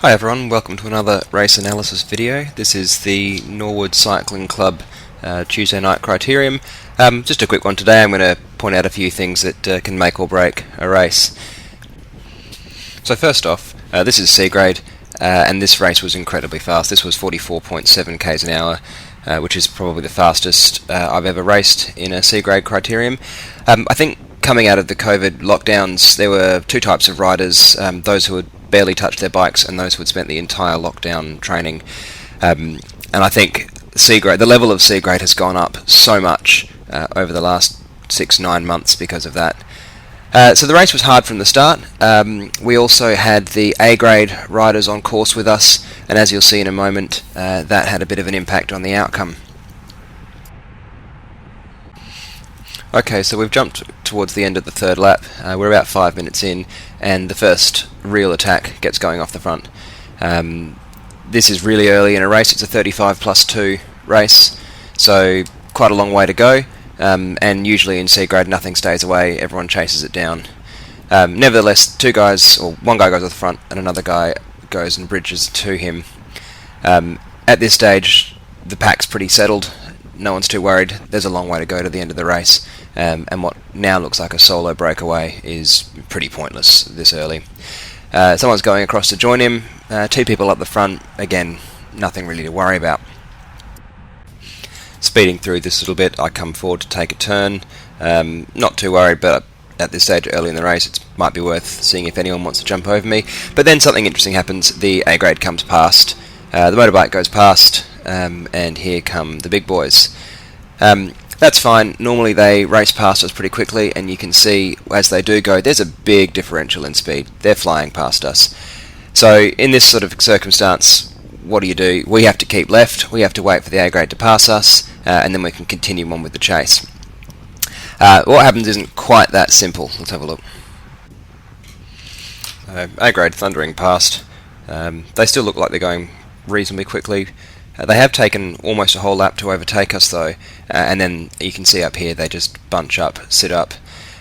Hi everyone, welcome to another race analysis video. This is the Norwood Cycling Club Tuesday night criterium. Just a quick one today. I'm going to point out a few things that can make or break a race. So first off, this is C grade, and this race was incredibly fast. This was 44.7 k's an hour, which is probably the fastest I've ever raced in a C grade criterium. I think coming out of the COVID lockdowns, there were two types of riders, those who had barely touched their bikes and those who had spent the entire lockdown training. And I think C grade, the level of C grade has gone up so much over the last 6-9 months because of that. So the race was hard from the start. We also had the A grade riders on course with us, and as you'll see in a moment, that had a bit of an impact on the outcome. Okay, so we've jumped towards the end of the third lap. We're about 5 minutes in, and the first real attack gets going off the front. This is really early in a race. It's a 35+2 race, so quite a long way to go, and usually in C grade nothing stays away, everyone chases it down. Nevertheless, one guy goes off the front and another guy goes and bridges to him. At this stage the pack's pretty settled. No one's too worried. There's a long way to go to the end of the race, and what now looks like a solo breakaway is pretty pointless this early. Someone's going across to join him, two people up the front, again, nothing really to worry about. Speeding through this little bit, I come forward to take a turn, not too worried, but at this stage early in the race it might be worth seeing if anyone wants to jump over me. But then something interesting happens. The A grade comes past, the motorbike goes past, and here come the big boys. That's fine. Normally they race past us pretty quickly, and you can see as they do go, there's a big differential in speed. They're flying past us. So in this sort of circumstance, what do? We have to keep left, we have to wait for the A grade to pass us, and then we can continue on with the chase. What happens isn't quite that simple. Let's have a look. A grade thundering past. They still look like they're going reasonably quickly. They have taken almost a whole lap to overtake us though, and then you can see up here they just bunch up, sit up,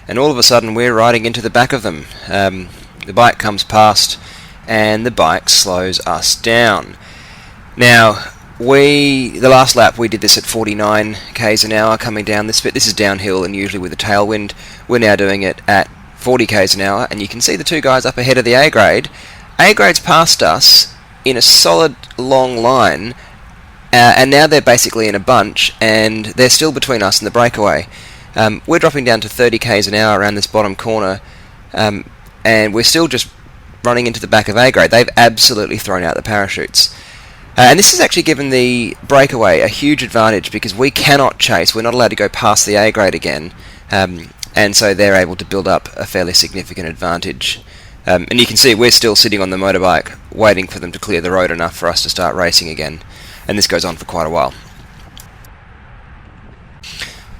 and all of a sudden we're riding into the back of them. The bike comes past and the bike slows us down. Now, the last lap we did this at 49 k's an hour coming down this bit. This is downhill and usually with a tailwind. We're now doing it at 40 k's an hour, and you can see the two guys up ahead of the A grade. A grade's past us in a solid long line, and now they're basically in a bunch, and they're still between us and the breakaway. We're dropping down to 30 k's an hour around this bottom corner, and we're still just running into the back of A grade. They've absolutely thrown out the parachutes. And this has actually given the breakaway a huge advantage because we cannot chase. We're not allowed to go past the A grade again, and so they're able to build up a fairly significant advantage. And you can see we're still sitting on the motorbike waiting for them to clear the road enough for us to start racing again, and this goes on for quite a while.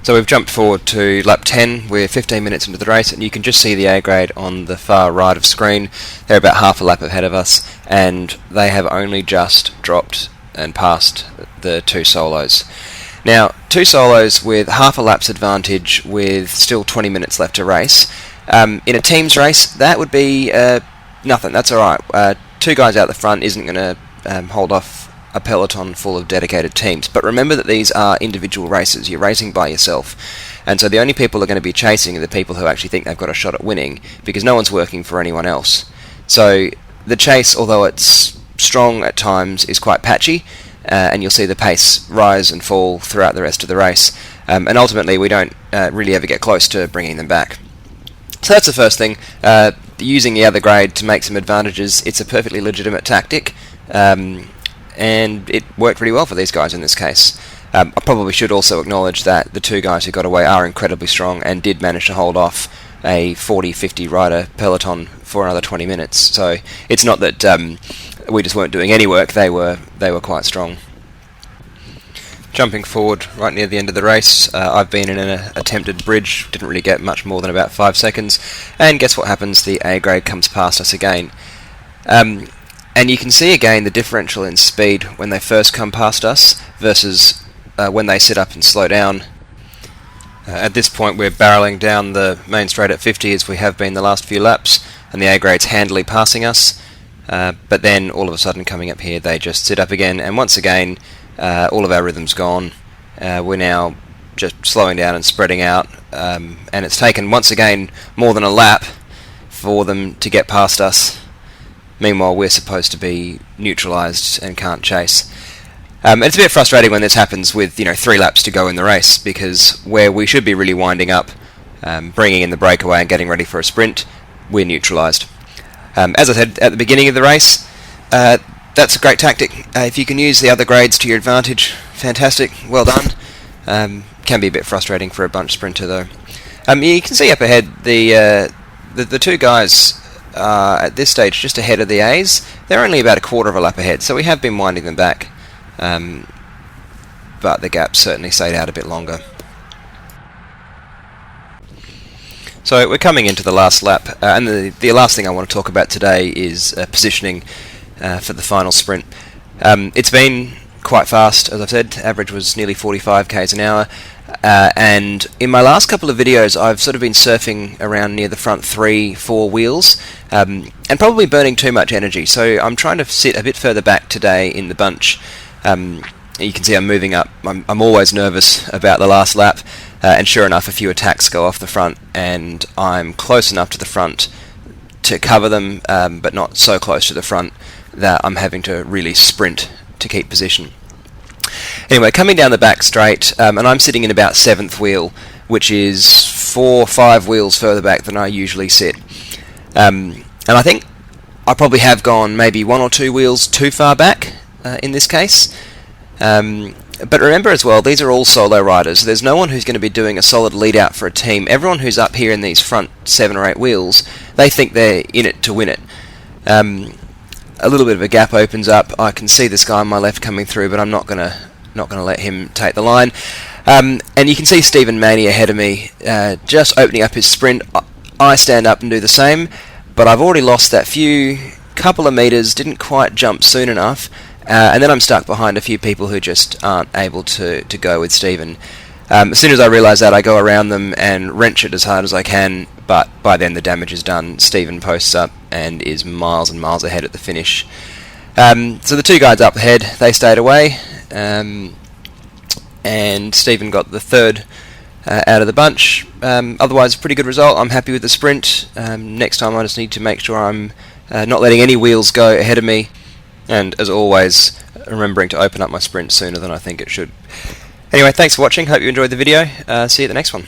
So we've jumped forward to lap 10, we're 15 minutes into the race, and you can just see the A grade on the far right of screen. They're about half a lap ahead of us, and they have only just dropped and passed the two solos. Now, two solos with half a lap's advantage with still 20 minutes left to race. In a team's race, that would be nothing, that's alright. Two guys out the front isn't going to hold off a peloton full of dedicated teams. But remember that these are individual races. You're racing by yourself. And so the only people who are going to be chasing are the people who actually think they've got a shot at winning, because no one's working for anyone else. So the chase, although it's strong at times, is quite patchy, and you'll see the pace rise and fall throughout the rest of the race. And ultimately we don't really ever get close to bringing them back. So that's the first thing. Using the other grade to make some advantages, it's a perfectly legitimate tactic, and it worked pretty well for these guys in this case. I probably should also acknowledge that the two guys who got away are incredibly strong and did manage to hold off a 40-50 rider peloton for another 20 minutes. So it's not that we just weren't doing any work, they were quite strong. Jumping forward right near the end of the race, I've been in an attempted bridge, didn't really get much more than about 5 seconds, and guess what happens? The A grade comes past us again. And you can see again the differential in speed when they first come past us versus when they sit up and slow down. At this point we're barrelling down the main straight at 50 as we have been the last few laps, and the A grade's handily passing us. but then all of a sudden coming up here they just sit up again, and once again all of our rhythm's gone. We're now just slowing down and spreading out, and it's taken once again more than a lap for them to get past us. Meanwhile we're supposed to be neutralised and can't chase. It's a bit frustrating when this happens with 3 laps to go in the race, because where we should be really winding up, bringing in the breakaway and getting ready for a sprint, we're neutralised. As I said at the beginning of the race, that's a great tactic. If you can use the other grades to your advantage, fantastic, well done. Can be a bit frustrating for a bunch sprinter though. You can see up ahead the 2 guys at this stage just ahead of the A's. They're only about a quarter of a lap ahead, so we have been winding them back. But the gap certainly stayed out a bit longer. So we're coming into the last lap, and the last thing I want to talk about today is positioning for the final sprint. It's been quite fast, as I've said. Average was nearly 45 k's an hour, and in my last couple of videos I've sort of been surfing around near the front 3-4 wheels, and probably burning too much energy, so I'm trying to sit a bit further back today in the bunch. You can see I'm moving up. I'm always nervous about the last lap, and sure enough a few attacks go off the front, and I'm close enough to the front to cover them, but not so close to the front that I'm having to really sprint to keep position. Anyway, coming down the back straight, and I'm sitting in about 7th wheel, which is 4-5 wheels further back than I usually sit. And I think I probably have gone maybe 1 or 2 wheels too far back in this case. But remember as well, these are all solo riders, so there's no one who's going to be doing a solid lead out for a team. Everyone who's up here in these front 7 or 8 wheels, they think they're in it to win it. A little bit of a gap opens up. I can see this guy on my left coming through, but I'm not gonna let him take the line. And you can see Stephen Maney ahead of me, just opening up his sprint. I stand up and do the same, but I've already lost that couple of meters, didn't quite jump soon enough, and then I'm stuck behind a few people who just aren't able to go with Stephen. As soon as I realise that, I go around them and wrench it as hard as I can, but by then the damage is done. Stephen posts up and is miles and miles ahead at the finish. So the 2 guys up ahead, they stayed away, and Stephen got the 3rd out of the bunch. Otherwise, pretty good result. I'm happy with the sprint. Next time I just need to make sure I'm not letting any wheels go ahead of me, and as always, remembering to open up my sprint sooner than I think it should. Anyway, thanks for watching. Hope you enjoyed the video. See you at the next one.